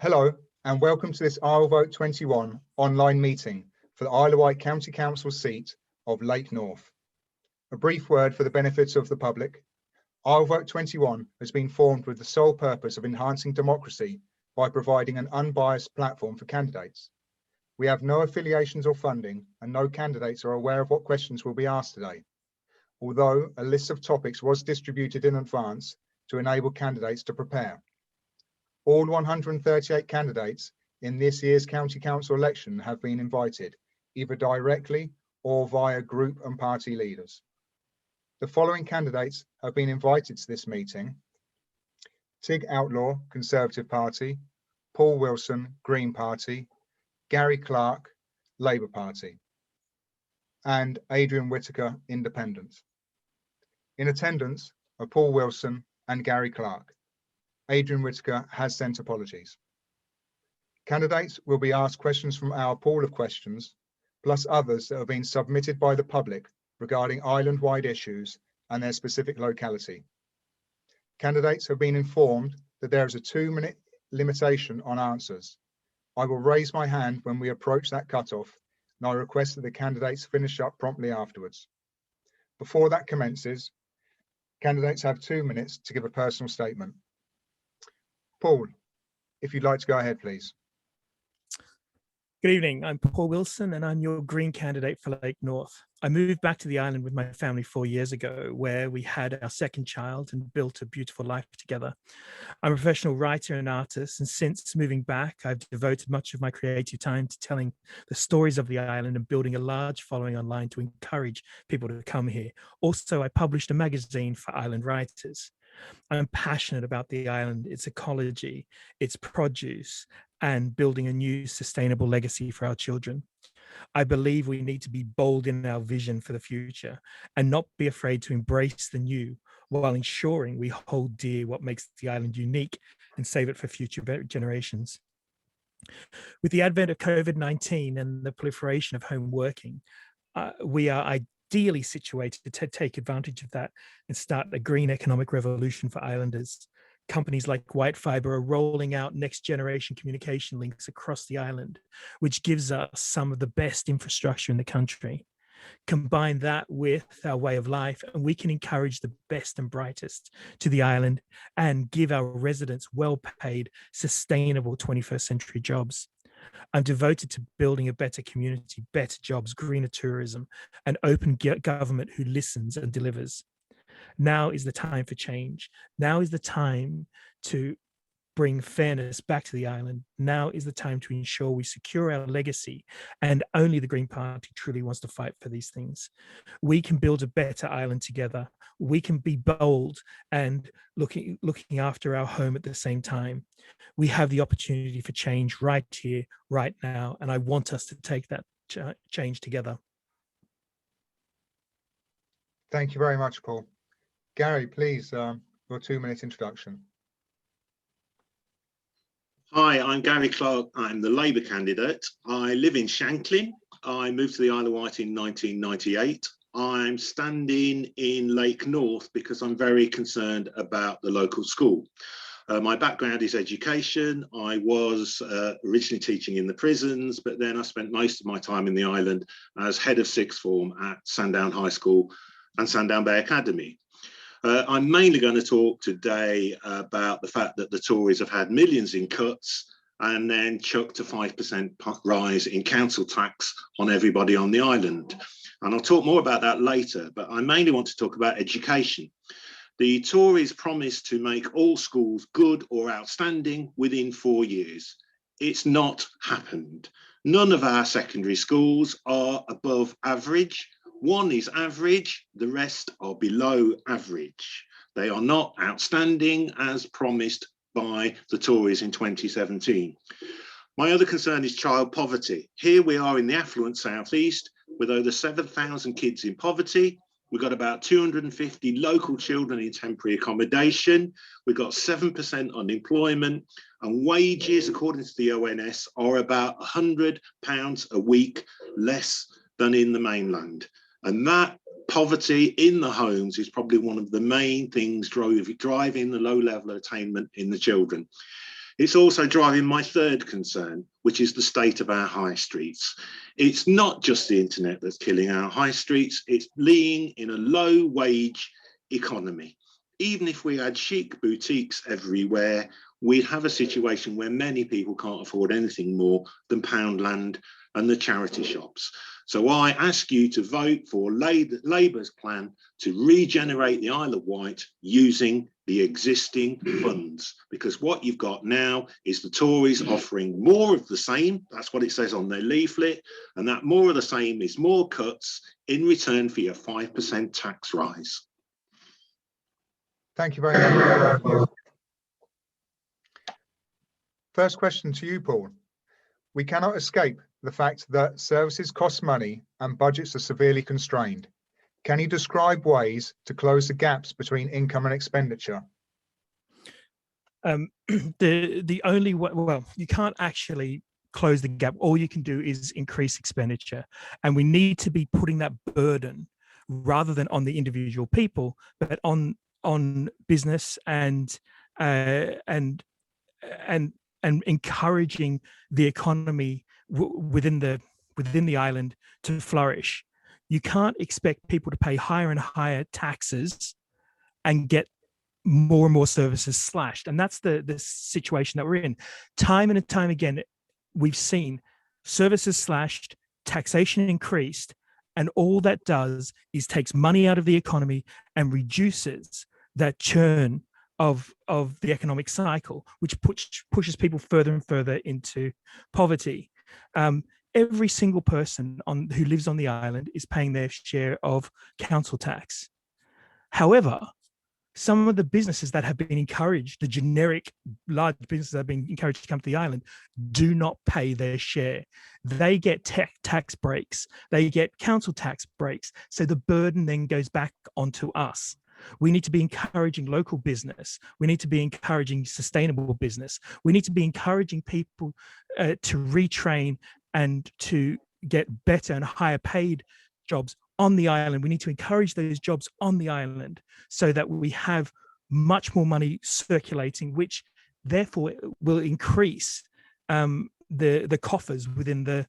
Hello and welcome to this Isle Vote 21 online meeting for the Isle of Wight County Council seat of Lake North. A brief word for the benefit of the public. Isle Vote 21 has been formed with the sole purpose of enhancing democracy by providing an unbiased platform for candidates. We have no affiliations or funding and no candidates are aware of what questions will be asked today, although a list of topics was distributed in advance to enable candidates to prepare. All 138 candidates in this year's County Council election have been invited, either directly or via group and party leaders. The following candidates have been invited to this meeting: Tig Outlaw, Conservative Party; Paul Wilson, Green Party; Gary Clark, Labour Party; and Adrian Whitaker, Independent. In attendance are Paul Wilson and Gary Clark. Adrian Whitaker has sent apologies. Candidates will be asked questions from our pool of questions, plus others that have been submitted by the public regarding island-wide issues and their specific locality. Candidates have been informed that there is a 2-minute limitation on answers. I will raise my hand when we approach that cutoff, and I request that the candidates finish up promptly afterwards. Before that commences, candidates have 2 minutes to give a personal statement. Paul, if you'd like to go ahead, please. Good evening, I'm Paul Wilson and I'm your Green candidate for Lake North. I moved back to the island with my family 4 years ago, where we had our second child and built a beautiful life together. I'm a professional writer and artist, and since moving back, I've devoted much of my creative time to telling the stories of the island and building a large following online to encourage people to come here. Also, I published a magazine for island writers. I'm passionate about the island, its ecology, its produce, and building a new sustainable legacy for our children. I believe we need to be bold in our vision for the future and not be afraid to embrace the new while ensuring we hold dear what makes the island unique and save it for future generations. With the advent of COVID-19 and the proliferation of home working, we are ideally situated to take advantage of that and start a green economic revolution for islanders. Companies like White Fibre are rolling out next generation communication links across the island, which gives us some of the best infrastructure in the country. Combine that with our way of life, and we can encourage the best and brightest to the island and give our residents well-paid, sustainable 21st century jobs. I'm devoted to building a better community, better jobs, greener tourism, and open government who listens and delivers. Now is the time for change. Now is the time to bring fairness back to the island. Now is the time to ensure we secure our legacy, and only the Green Party truly wants to fight for these things. We can build a better island together. We can be bold and looking after our home at the same time. We have the opportunity for change right here, right now, and I want us to take that change together. Thank you very much, Paul. Gary, please, your 2-minute introduction. Hi, I'm Gary Clark. I'm the Labour candidate. I live in Shanklin. I moved to the Isle of Wight in 1998. I'm standing in Lake North because I'm very concerned about the local school. My background is education. I was originally teaching in the prisons, but then I spent most of my time in the island as head of sixth form at Sandown High School and Sandown Bay Academy. I'm mainly going to talk today about the fact that the Tories have had millions in cuts and then chucked a 5% rise in council tax on everybody on the island. And I'll talk more about that later, but I mainly want to talk about education. The Tories promised to make all schools good or outstanding within 4 years. It's not happened. None of our secondary schools are above average. One is average, the rest are below average. They are not outstanding as promised by the Tories in 2017. My other concern is child poverty. Here we are in the affluent southeast with over 7,000 kids in poverty. We've got about 250 local children in temporary accommodation. We've got 7% unemployment, and wages, according to the ONS, are about £100 a week less than in the mainland. And that poverty in the homes is probably one of the main things driving the low level of attainment in the children. It's also driving my third concern, which is the state of our high streets. It's not just the internet that's killing our high streets, it's being in a low wage economy. Even if we had chic boutiques everywhere, we'd have a situation where many people can't afford anything more than Poundland and the charity shops. So I ask you to vote for Labour's plan to regenerate the Isle of Wight using the existing funds, because what you've got now is the Tories offering more of the same. That's what it says on their leaflet, and that more of the same is more cuts in return for your 5% tax rise. Thank you very much. First question to you, Paul. We cannot escape the fact that services cost money and budgets are severely constrained. Can you describe ways to close the gaps between income and expenditure? The only way, well, you can't actually close the gap. All you can do is increase expenditure, and we need to be putting that burden rather than on the individual people, but on business and encouraging the economy within the island to flourish. You can't expect people to pay higher and higher taxes and get more and more services slashed. And that's the situation that we're in. Time and time again, we've seen services slashed, taxation increased, and all that does is takes money out of the economy and reduces that churn of the economic cycle, which pushes people further and further into poverty. Every single person who lives on the island is paying their share of council tax. However, some of the businesses that have been encouraged, the generic large businesses that have been encouraged to come to the island, do not pay their share. They get tax breaks, they get council tax breaks. So the burden then goes back onto us. We need to be encouraging local business. We need to be encouraging sustainable business. We need to be encouraging people to retrain and to get better and higher paid jobs on the island. We need to encourage those jobs on the island so that we have much more money circulating, which therefore will increase the coffers within the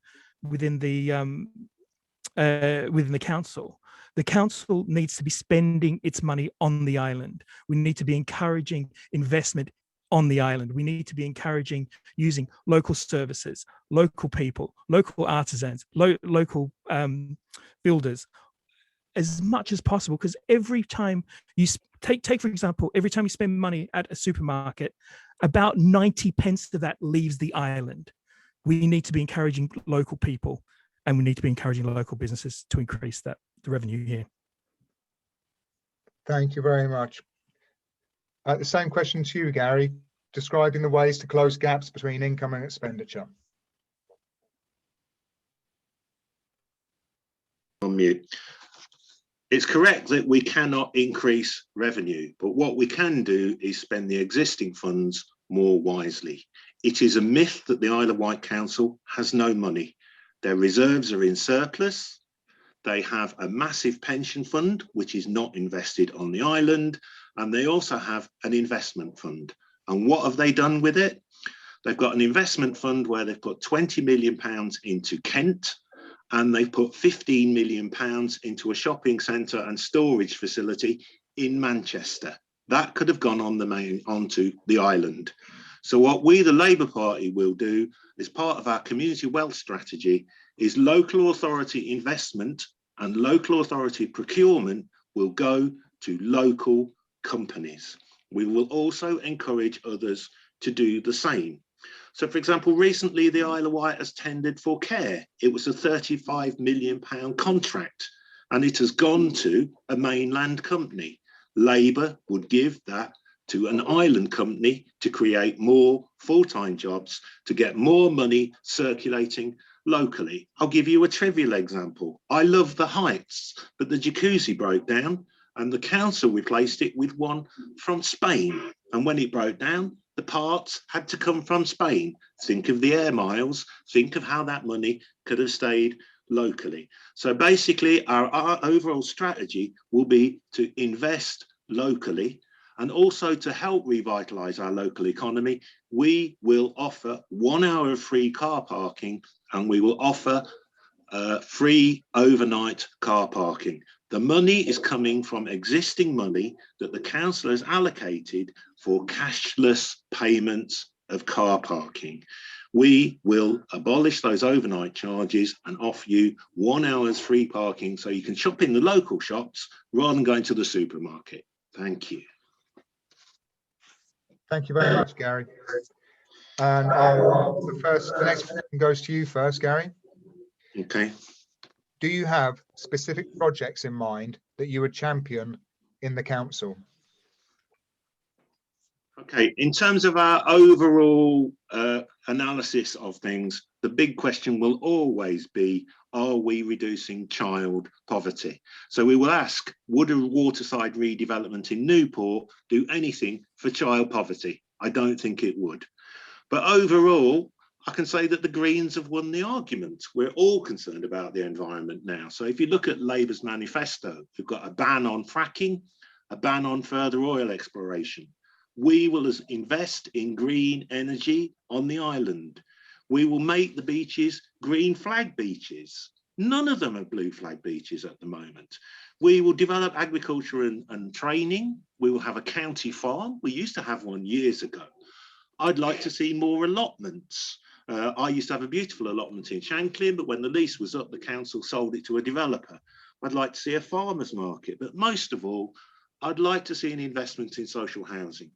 council. The council needs to be spending its money on the island. We need to be encouraging investment on the island. We need to be encouraging using local services, local people, local artisans, local builders as much as possible, because every time you take for example, every time you spend money at a supermarket, about 90 pence of that leaves the island. We need to be encouraging local people, and we need to be encouraging local businesses to increase the revenue here. Thank you very much. The same question to you, Gary, describing the ways to close gaps between income and expenditure. On mute. It's correct that we cannot increase revenue, but what we can do is spend the existing funds more wisely. It is a myth that the Isle of Wight Council has no money. Their reserves are in surplus. They have a massive pension fund, which is not invested on the island, and they also have an investment fund. And what have they done with it? They've got an investment fund where they've put £20 million into Kent, and they've put £15 million into a shopping centre and storage facility in Manchester. That could have gone onto the island. So what we, the Labour Party, will do as part of our community wealth strategy is local authority investment and local authority procurement will go to local companies. We will also encourage others to do the same. So, for example, recently the Isle of Wight has tendered for care. It was a £35 million contract, and it has gone to a mainland company. Labour would give that to an island company to create more full-time jobs, to get more money circulating locally. I'll give you a trivial example. I love the Heights, but the jacuzzi broke down and the council replaced it with one from Spain. And when it broke down, the parts had to come from Spain. Think of the air miles, think of how that money could have stayed locally. So basically our overall strategy will be to invest locally And also to help revitalise our local economy, we will offer 1 hour of free car parking, and we will offer free overnight car parking. The money is coming from existing money that the council has allocated for cashless payments of car parking. We will abolish those overnight charges and offer you 1 hour's free parking so you can shop in the local shops rather than going to the supermarket. Thank you. Thank you very much, Gary. And the next question goes to you first, Gary. Okay. Do you have specific projects in mind that you would champion in the council? Okay, in terms of our overall analysis of things, the big question will always be, are we reducing child poverty? So we will ask, would a waterside redevelopment in Newport do anything for child poverty? I don't think it would. But overall, I can say that the Greens have won the argument. We're all concerned about the environment now. So if you look at Labour's manifesto, we've got a ban on fracking, a ban on further oil exploration. We will invest in green energy on the island. We will make the beaches green flag beaches. None of them are blue flag beaches at the moment. We will develop agriculture and training. We will have a county farm. We used to have one years ago. I'd like to see more allotments. I used to have a beautiful allotment in Shanklin, but when the lease was up, the council sold it to a developer. I'd like to see a farmer's market, but most of all, I'd like to see an investment in social housing.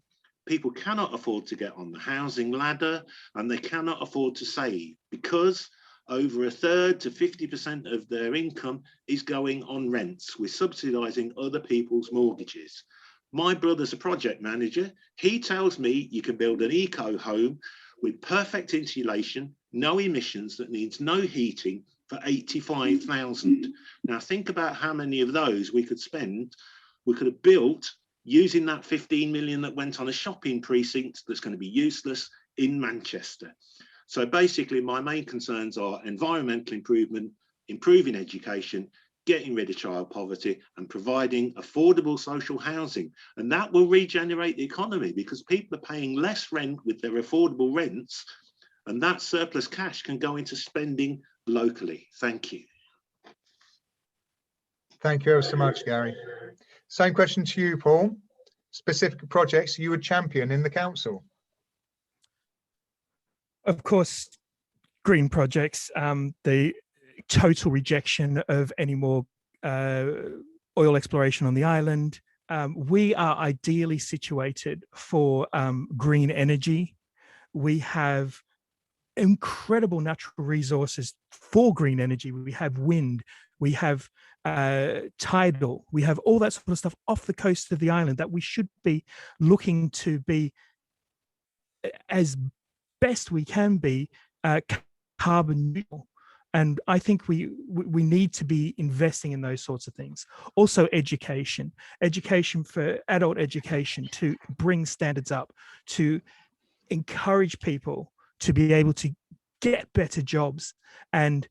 People cannot afford to get on the housing ladder, and they cannot afford to save because over 1/3 to 50% of their income is going on rents. We're subsidising other people's mortgages. My brother's a project manager. He tells me you can build an eco home with perfect insulation, no emissions, that needs no heating for 85,000. Now think about how many of those we could spend, we could have built using that 15 million that went on a shopping precinct that's going to be useless in Manchester. So basically my main concerns are environmental improvement, improving education, getting rid of child poverty and providing affordable social housing. And that will regenerate the economy because people are paying less rent with their affordable rents, and that surplus cash can go into spending locally. Thank you. Thank you ever so much, Gary. Same question to you, Paul. Specific projects you would champion in the council? Of course, green projects, the total rejection of any more oil exploration on the island. We are ideally situated for green energy. We have incredible natural resources for green energy. We have wind, we have tidal, we have all that sort of stuff off the coast of the island that we should be looking to be as best we can be carbon neutral. And I think we need to be investing in those sorts of things. Also education for adult education, to bring standards up, to encourage people to be able to get better jobs, and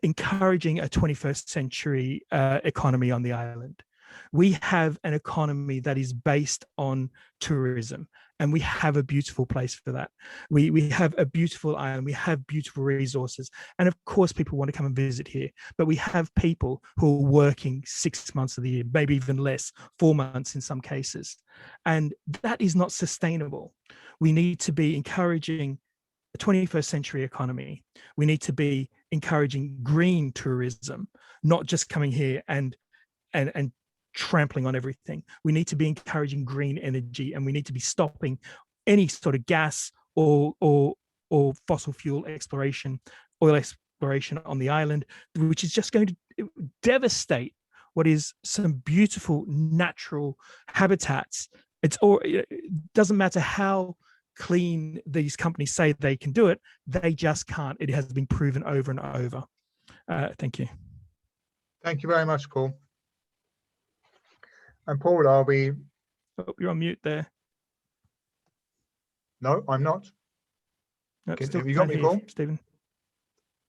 encouraging a 21st century economy on the island. We have an economy that is based on tourism, and we have a beautiful place for that. We have a beautiful island, we have beautiful resources, and of course people want to come and visit here, but we have people who are working 6 months of the year, maybe even less, 4 months in some cases, and that is not sustainable. We need to be encouraging a 21st century economy. We need to be encouraging green tourism, not just coming here and trampling on everything. We need to be encouraging green energy, and we need to be stopping any sort of gas or fossil fuel exploration, oil exploration on the island, which is just going to devastate what is some beautiful natural habitats. It doesn't matter how clean these companies say they can do it, they just can't. It has been proven over and over. Thank you. Thank you very much, Paul. And Paul, are we? Oh, you're on mute there. No, I'm not. No, Have you got me, Paul? Stephen.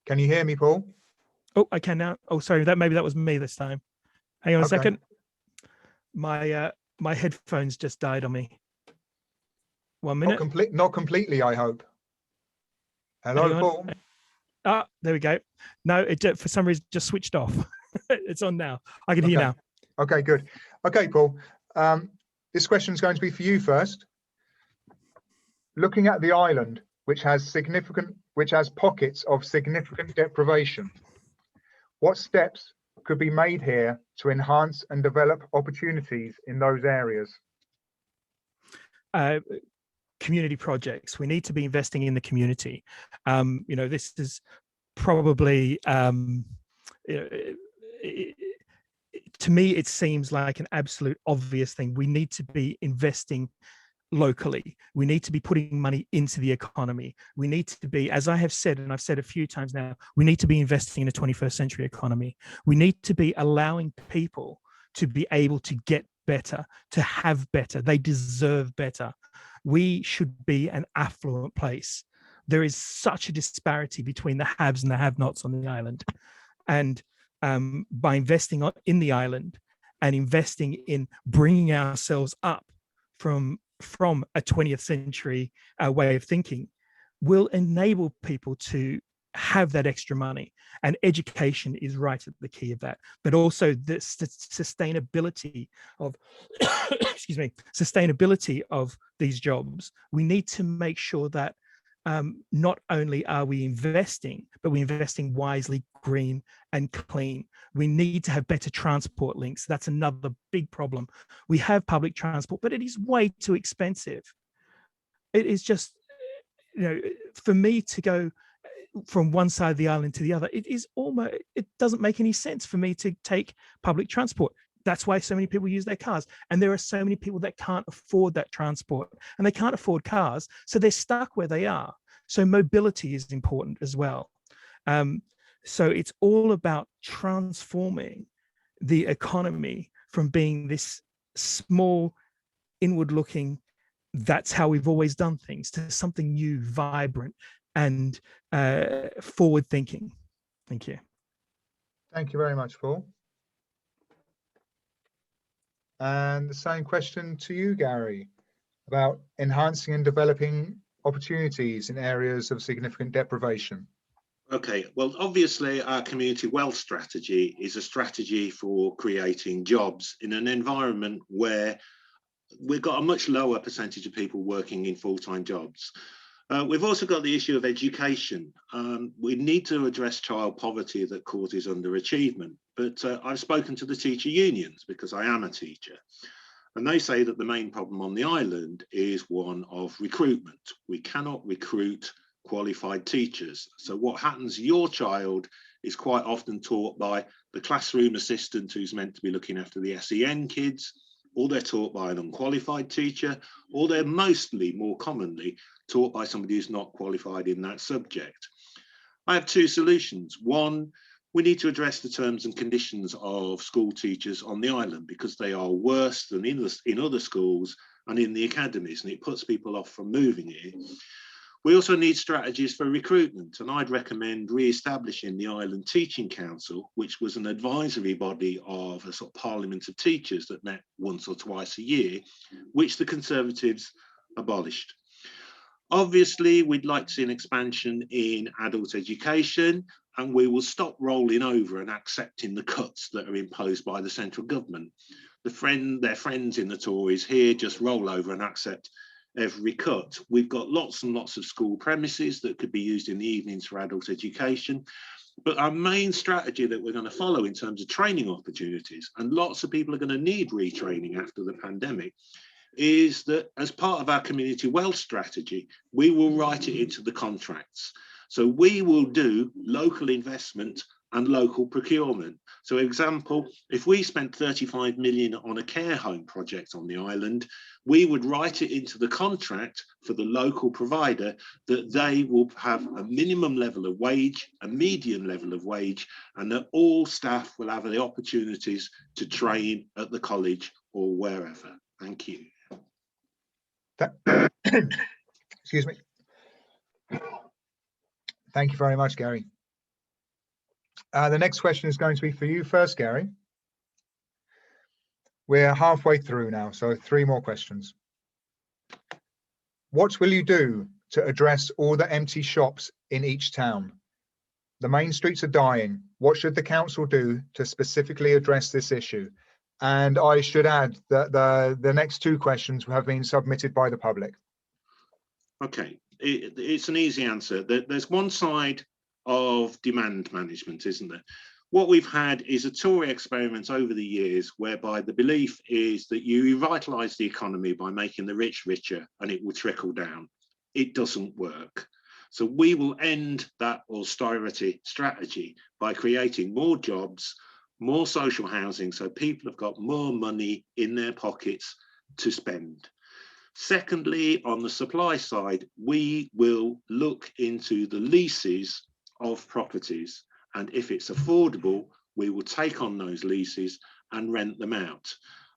Can you hear me, Paul? Oh, I can now. Oh, sorry, maybe that was me this time. Hang on a second. My My headphones just died on me. 1 minute. Not completely, I hope. Hello, Hang on. Paul. Ah, there we go. No, it for some reason just switched off. It's on now. I can hear you now. Okay, good. Okay, Paul. This question is going to be for you first. Looking at the island, which has pockets of significant deprivation, what steps could be made here to enhance and develop opportunities in those areas? Community projects. We need to be investing in the community. This is probably, to me, it seems like an absolute obvious thing. We need to be investing locally. We need to be putting money into the economy. We need to be, as I have said, and I've said a few times now, we need to be investing in a 21st century economy. We need to be allowing people to be able to get better, to have better. They deserve better. We should be an affluent place. There is such a disparity between the haves and the have-nots on the island. And by investing in the island and investing in bringing ourselves up from a 20th century way of thinking, will enable people to have that extra money. And education is right at the key of that, but also the sustainability of sustainability of these jobs. We need to make sure that not only are we investing, but we're investing wisely, green and clean. We need to have better transport links. That's another big problem. We have public transport, but it is way too expensive. It is just, for me to go from one side of the island to the other, it doesn't make any sense for me to take public transport. That's why so many people use their cars. And there are so many people that can't afford that transport and they can't afford cars. So they're stuck where they are. So mobility is important as well. So it's all about transforming the economy from being this small, inward looking, that's how we've always done things, to something new, vibrant, and forward thinking. Thank you. Thank you very much, Paul. And the same question to you, Gary, about enhancing and developing opportunities in areas of significant deprivation. Okay, well, obviously our community wealth strategy is a strategy for creating jobs in an environment where we've got a much lower percentage of people working in full-time jobs. We've also got the issue of education. We need to address child poverty that causes underachievement, but I've spoken to the teacher unions because I am a teacher, and they say that the main problem on the island is one of recruitment. We cannot recruit qualified teachers. So what happens, your child is quite often taught by the classroom assistant who's meant to be looking after the SEN kids, or they're taught by an unqualified teacher, or they're more commonly taught by somebody who's not qualified in that subject. I have two solutions. One, we need to address the terms and conditions of school teachers on the island because they are worse than in other schools and in the academies, and it puts people off from moving here. We also need strategies for recruitment, and I'd recommend re-establishing the Island Teaching Council, which was an advisory body of a sort of parliament of teachers that met once or twice a year, which the Conservatives abolished. Obviously, we'd like to see an expansion in adult education, and we will stop rolling over and accepting the cuts that are imposed by the central government. Their friends in the Tories here just roll over and accept every cut. We've got lots and lots of school premises that could be used in the evenings for adult education. But our main strategy that we're going to follow in terms of training opportunities, and lots of people are going to need retraining after the pandemic, is that as part of our community wealth strategy, we will write it into the contracts. So we will do local investment and local procurement. So example, if we spent 35 million on a care home project on the island, we would write it into the contract for the local provider that they will have a minimum level of wage, a median level of wage, and that all staff will have the opportunities to train at the college or wherever. Thank you. Excuse me. Thank you very much, Gary. The next question is going to be for you first, Gary. We're halfway through now, so 3 more questions. What will you do to address all the empty shops in each town? The main streets are dying. What should the council do to specifically address this issue? And I should add that the next 2 questions have been submitted by the public. Okay, it's an easy answer. There's one side of demand management, isn't there? What we've had is a Tory experiment over the years whereby the belief is that you revitalise the economy by making the rich richer and it will trickle down. It doesn't work. So we will end that austerity strategy by creating more jobs, more social housing, so people have got more money in their pockets to spend. Secondly, on the supply side, we will look into the leases of properties, and if it's affordable, we will take on those leases and rent them out.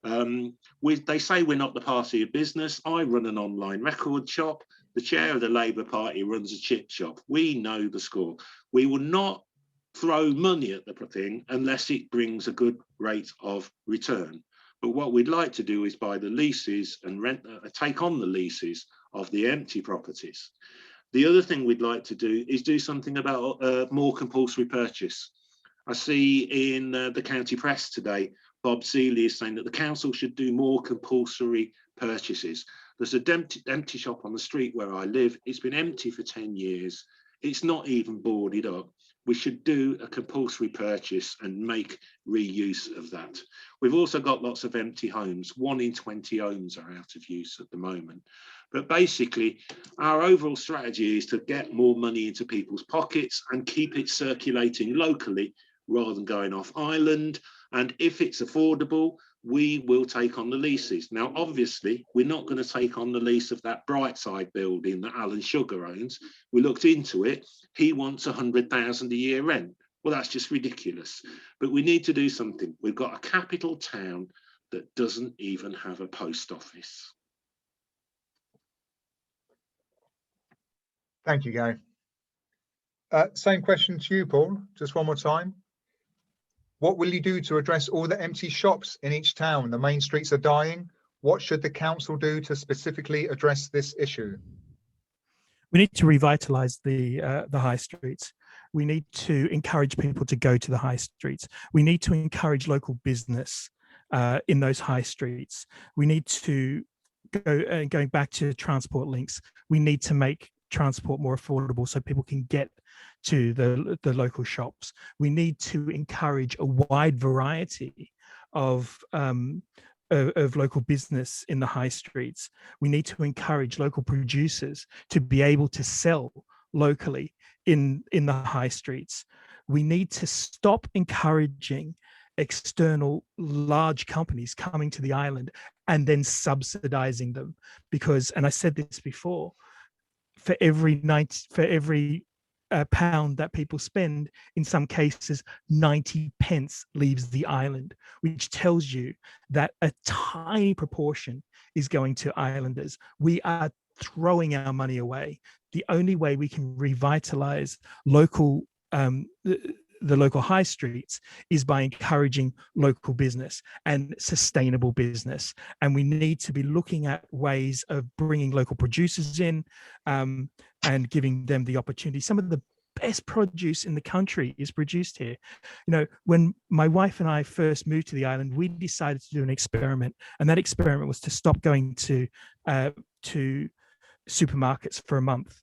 They say we're not the party of business. I run an online record shop. The chair of the Labour Party runs a chip shop. We know the score. We will not throw money at the thing unless it brings a good rate of return. But what we'd like to do is buy the leases and take on the leases of the empty properties. The other thing we'd like to do is do something about more compulsory purchase. I see in the county press today, Bob Seeley is saying that the council should do more compulsory purchases. There's an empty shop on the street where I live. It's been empty for 10 years. It's not even boarded up. We should do a compulsory purchase and make reuse of that. We've also got lots of empty homes. 1 in 20 homes are out of use at the moment. But basically, our overall strategy is to get more money into people's pockets and keep it circulating locally rather than going off island. And if it's affordable, we will take on the leases. Now, obviously, we're not going to take on the lease of that Brightside building that Alan Sugar owns. We looked into it. He wants 100,000 a year rent. Well, that's just ridiculous. But we need to do something. We've got a capital town that doesn't even have a post office. Thank you, Gary. Same question to you, Paul, just one more time. What will you do to address all the empty shops in each town? The main streets are dying. What should the council do to specifically address this issue? We need to revitalise the high streets. We need to encourage people to go to the high streets. We need to encourage local business in those high streets. We need to going back to transport links. We need to make transport more affordable so people can get to the local shops. We need to encourage a wide variety of local business in the high streets. We need to encourage local producers to be able to sell locally in the high streets. We need to stop encouraging external large companies coming to the island and then subsidizing them, because, and I said this before, for every pound that people spend, in some cases 90 pence leaves the island, which tells you that a tiny proportion is going to islanders. We are throwing our money away. The only way we can revitalize local the local high streets is by encouraging local business and sustainable business. And we need to be looking at ways of bringing local producers in and giving them the opportunity. Some of the best produce in the country is produced here. You know, when my wife and I first moved to the island, we decided to do an experiment, and that experiment was to stop going to supermarkets for a month.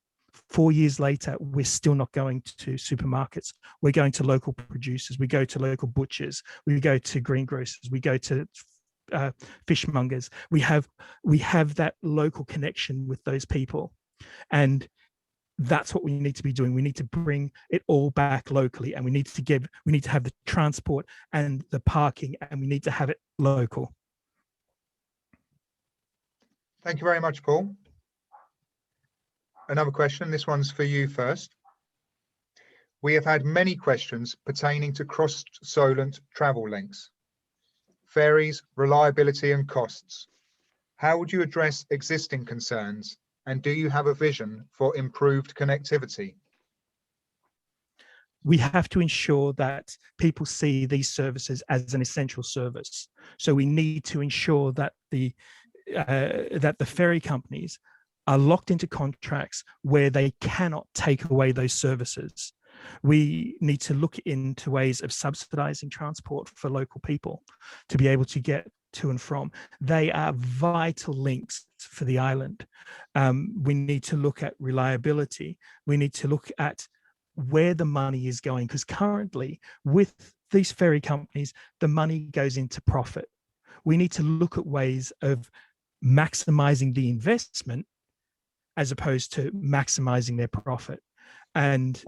4 years later, we're still not going to supermarkets. We're going to local producers. We go to local butchers. We go to greengrocers. We go to fishmongers. We have that local connection with those people, and that's what we need to be doing. We need to bring it all back locally, and we need to have the transport and the parking, and we need to have it local. Thank you very much, Paul. Another question, this one's for you first. We have had many questions pertaining to cross-Solent travel links, ferries, reliability and costs. How would you address existing concerns, and do you have a vision for improved connectivity? we have to ensure that people see these services as an essential service. So we need to ensure that the ferry companies are locked into contracts where they cannot take away those services. We need to look into ways of subsidizing transport for local people to be able to get to and from. They are vital links for the island. We need to look at reliability. We need to look at where the money is going, because currently with these ferry companies, the money goes into profit. We need to look at ways of maximizing the investment as opposed to maximizing their profit. And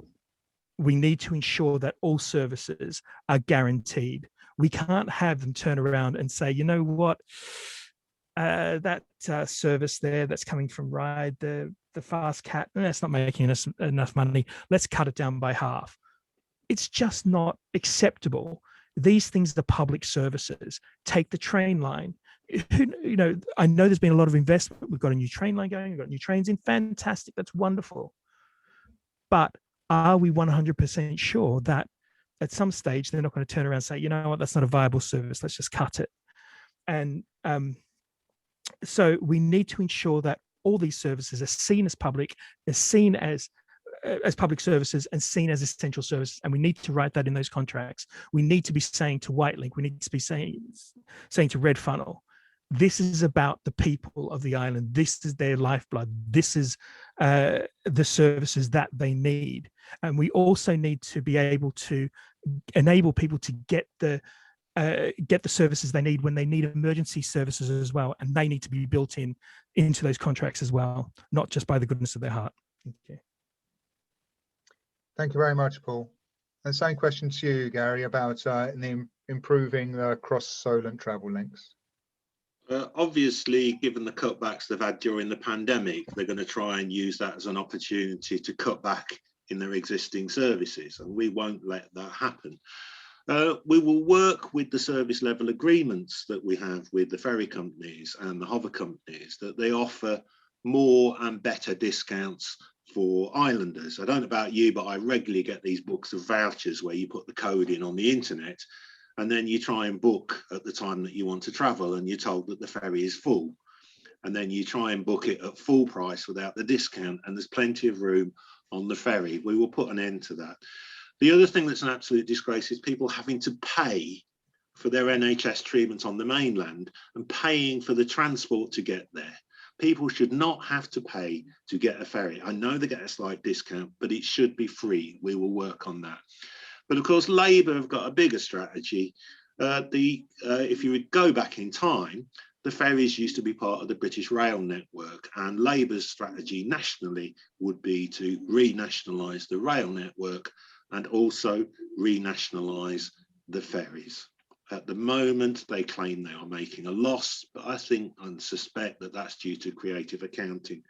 we need to ensure that all services are guaranteed. We can't have them turn around and say, you know what, that service there that's coming from Ride, the Fast Cat, that's not making us enough money. Let's cut it down by half. It's just not acceptable. These things are public services. Take the train line. You know, I know there's been a lot of investment. We've got a new train line going. We've got new trains in. Fantastic. That's wonderful. But are we 100% sure that at some stage they're not going to turn around and say, you know what, that's not a viable service. Let's just cut it. And so we need to ensure that all these services are seen as public, are seen as public services and seen as essential services. And we need to write that in those contracts. We need to be saying to Whitelink, we need to be saying to Red Funnel, this is about the people of the island. This is their lifeblood. This is the services that they need. And we also need to be able to enable people to get the services they need when they need emergency services as well. And they need to be built into those contracts as well, not just by the goodness of their heart. Okay. Thank you very much, Paul. And same question to you, Gary, about improving the cross-Solent travel links. Obviously, given the cutbacks they've had during the pandemic, they're going to try and use that as an opportunity to cut back in their existing services, and we won't let that happen. We will work with the service level agreements that we have with the ferry companies and the hover companies, that they offer more and better discounts for islanders. I don't know about you, but I regularly get these books of vouchers where you put the code in on the internet, and then you try and book at the time that you want to travel, and you're told that the ferry is full. And then you try and book it at full price without the discount, and there's plenty of room on the ferry. We will put an end to that. The other thing that's an absolute disgrace is people having to pay for their NHS treatment on the mainland and paying for the transport to get there. People should not have to pay to get a ferry. I know they get a slight discount, but it should be free. We will work on that. But of course, Labour have got a bigger strategy. If you would go back in time, the ferries used to be part of the British rail network, and Labour's strategy nationally would be to renationalise the rail network and also renationalise the ferries. At the moment, they claim they are making a loss, but I think and suspect that that's due to creative accounting.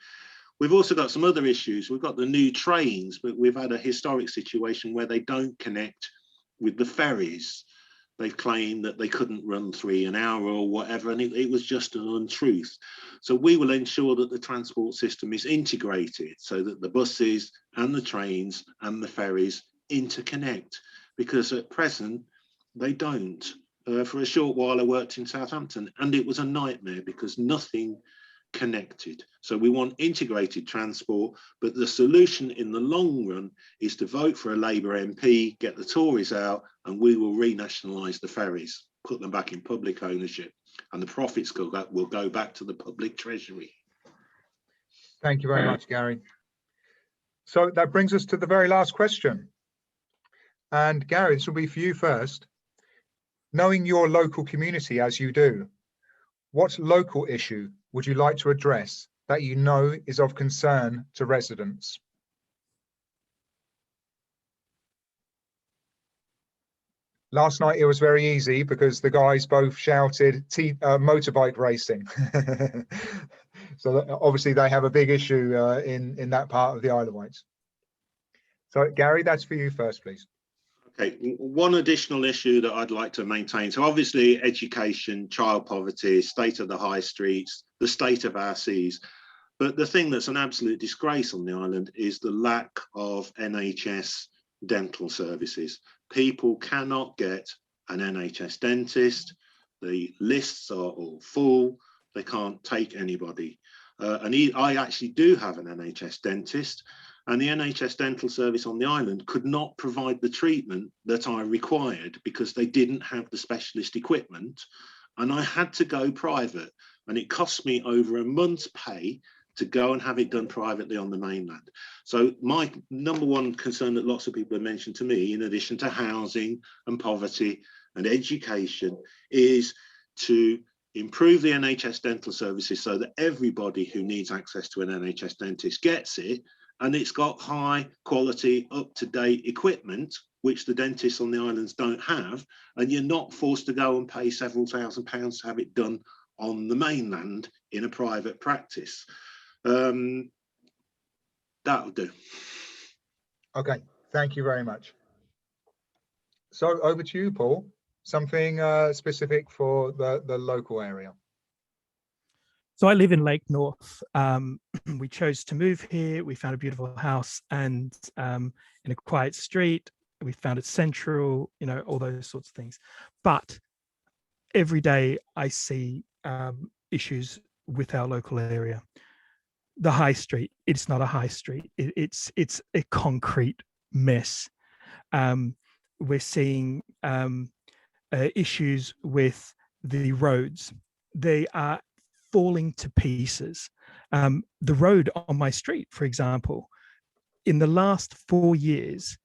We've also got some other issues. We've got the new trains, but we've had a historic situation where they don't connect with the ferries. They've claimed that they couldn't run 3 an hour or whatever, and it was just an untruth. So we will ensure that the transport system is integrated so that the buses and the trains and the ferries interconnect, because at present they don't. For a short while I worked in Southampton and it was a nightmare because nothing connected. So we want integrated transport, but the solution in the long run is to vote for a Labour MP, get the Tories out, and we will renationalise the ferries, put them back in public ownership, and the profits will go back to the public treasury. Thank you very much, Gary. So that brings us to the very last question. And Gary, this will be for you first. Knowing your local community as you do, what local issue would you like to address that you know is of concern to residents? Last night it was very easy because the guys both shouted motorbike racing. So obviously they have a big issue in that part of the Isle of Wight. So Gary, that's for you first, please. Okay, one additional issue that I'd like to maintain. So obviously education, child poverty, state of the high streets, the state of our seas. But the thing that's an absolute disgrace on the island is the lack of NHS dental services. People cannot get an NHS dentist. The lists are all full. They can't take anybody. I actually do have an NHS dentist, and the NHS dental service on the island could not provide the treatment that I required because they didn't have the specialist equipment, and I had to go private, and it cost me over a month's pay to go and have it done privately on the mainland. So my number one concern that lots of people have mentioned to me, in addition to housing and poverty and education, is to improve the NHS dental services so that everybody who needs access to an NHS dentist gets it, and it's got high quality, up-to-date equipment, which the dentists on the islands don't have, and you're not forced to go and pay several £1,000s to have it done on the mainland in a private practice. That'll do. Okay, thank you very much. So over to you, Paul. Something specific for the local area. So I live in Lake North. We chose to move here. We found a beautiful house and in a quiet street. We found it central, you know, all those sorts of things. But every day I see issues with our local area. The high street, it's not a high street. It's a concrete mess. We're seeing issues with the roads. They are falling to pieces. The road on my street, for example, in the last 4 years,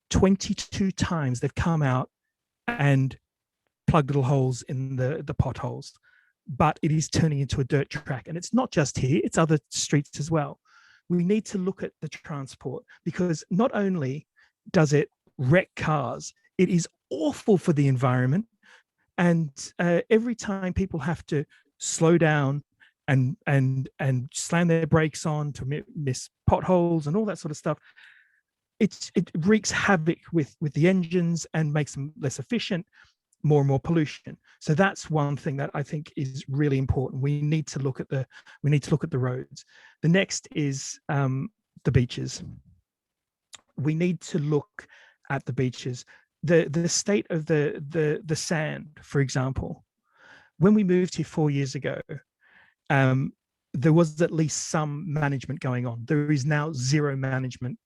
22 times they've come out and plugged little holes in the potholes, but it is turning into a dirt track. And it's not just here, it's other streets as well. We need to look at the transport, because not only does it wreck cars, it is awful for the environment. And every time people have to slow down and slam their brakes on to miss potholes and all that sort of stuff, it wreaks havoc with the engines and makes them less efficient, more and more pollution. So that's one thing that I think is really important. We need to look at the roads. The next is the beaches. We need to look at the beaches. The state of the sand, for example. When we moved here 4 years ago, there was at least some management going on. There is now zero management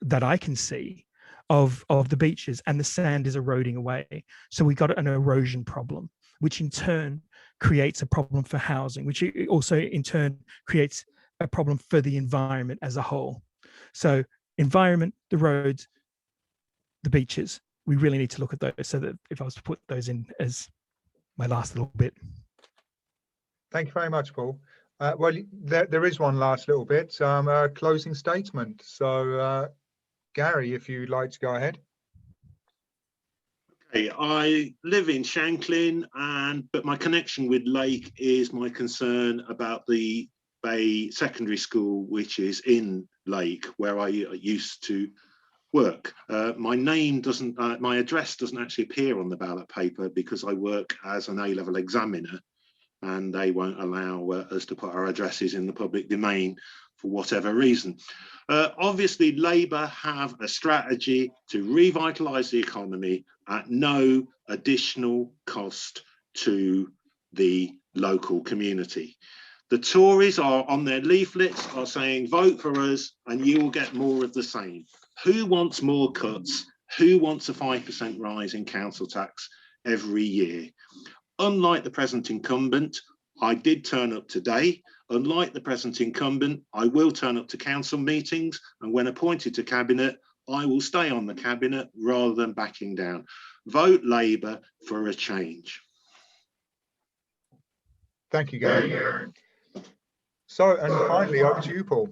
that I can see of the beaches, and the sand is eroding away. So we got an erosion problem, which in turn creates a problem for housing, which also in turn creates a problem for the environment as a whole. So environment, the roads, the beaches, we really need to look at those. So that if I was to put those in as my last little bit. Thank you very much, Paul. Well, there is one last little bit, closing statement. So Gary, if you'd like to go ahead. Okay, I live in Shanklin, but my connection with Lake is my concern about the Bay Secondary School, which is in Lake, where I used to work. My address doesn't actually appear on the ballot paper because I work as an A-level examiner, and they won't allow us to put our addresses in the public domain for whatever reason. Obviously, Labour have a strategy to revitalise the economy at no additional cost to the local community. The Tories are on their leaflets are saying, vote for us and you will get more of the same. Who wants more cuts? Who wants a 5% rise in council tax every year? Unlike the present incumbent, I did turn up today. Unlike the present incumbent, I will turn up to council meetings, and when appointed to cabinet, I will stay on the cabinet rather than backing down. Vote Labour for a change. Thank you, Gary. So, and finally, over to you, Paul.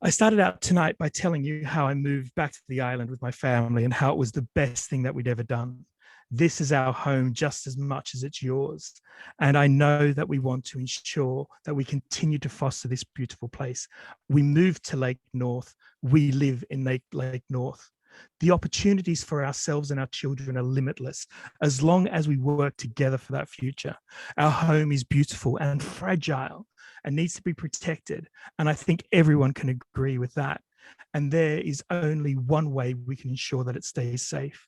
I started out tonight by telling you how I moved back to the island with my family and how it was the best thing that we'd ever done. This is our home just as much as it's yours. And I know that we want to ensure that we continue to foster this beautiful place. We moved to Lake North. We live in Lake North. The opportunities for ourselves and our children are limitless as long as we work together for that future. Our home is beautiful and fragile and needs to be protected. And I think everyone can agree with that. And there is only one way we can ensure that it stays safe.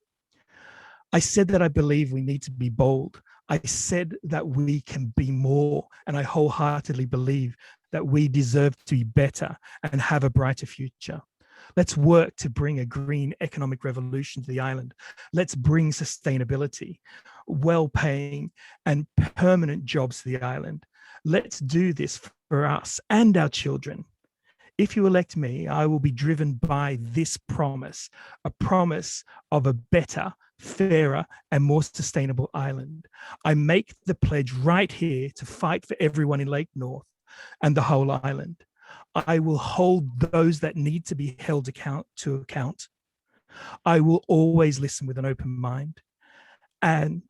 I said that I believe we need to be bold. I said that we can be more, and I wholeheartedly believe that we deserve to be better and have a brighter future. Let's work to bring a green economic revolution to the island. Let's bring sustainability, well-paying and permanent jobs to the island. Let's do this for us and our children. If you elect me, I will be driven by this promise, a promise of a better, fairer, and more sustainable island. I make the pledge right here to fight for everyone in Lake North and the whole island. I will hold those that need to be held to account. I will always listen with an open mind. And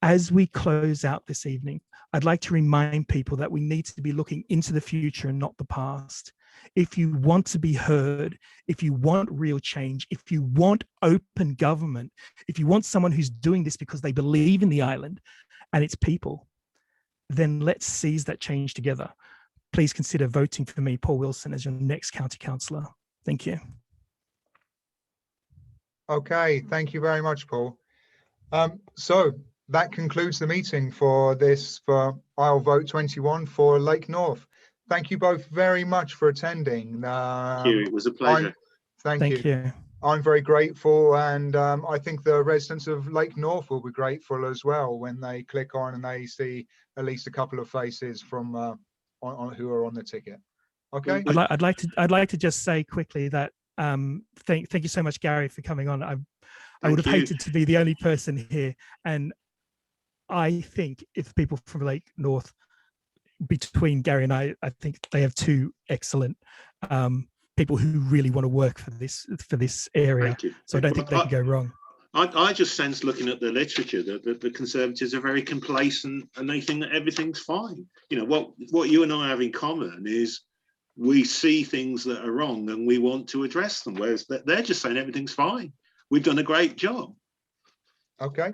as we close out this evening, I'd like to remind people that we need to be looking into the future and not the past. If you want to be heard, if you want real change, if you want open government, if you want someone who's doing this because they believe in the island and its people, then let's seize that change together. Please consider voting for me, Paul Wilson, as your next county councillor. Thank you. Okay, thank you very much, Paul. So that concludes the meeting for Isle Vote 21 for Lake North. Thank you both very much for attending. Thank you. It was a pleasure. Thank you. I'm very grateful, and I think the residents of Lake North will be grateful as well when they click on and they see at least a couple of faces from who are on the ticket. Okay. I'd like to just say quickly that thank you so much, Gary, for coming on. I would have hated to be the only person here, and I think if people from Lake North, between Gary and I think they have two excellent people who really want to work for this area. So I don't think they can go wrong. I just sense, looking at the literature, that the Conservatives are very complacent and they think that everything's fine. You know, what you and I have in common is we see things that are wrong and we want to address them, whereas they're just saying everything's fine. We've done a great job. Okay.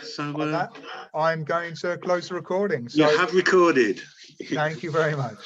So on that, I'm going to close the recording. So you have recorded. Thank you very much.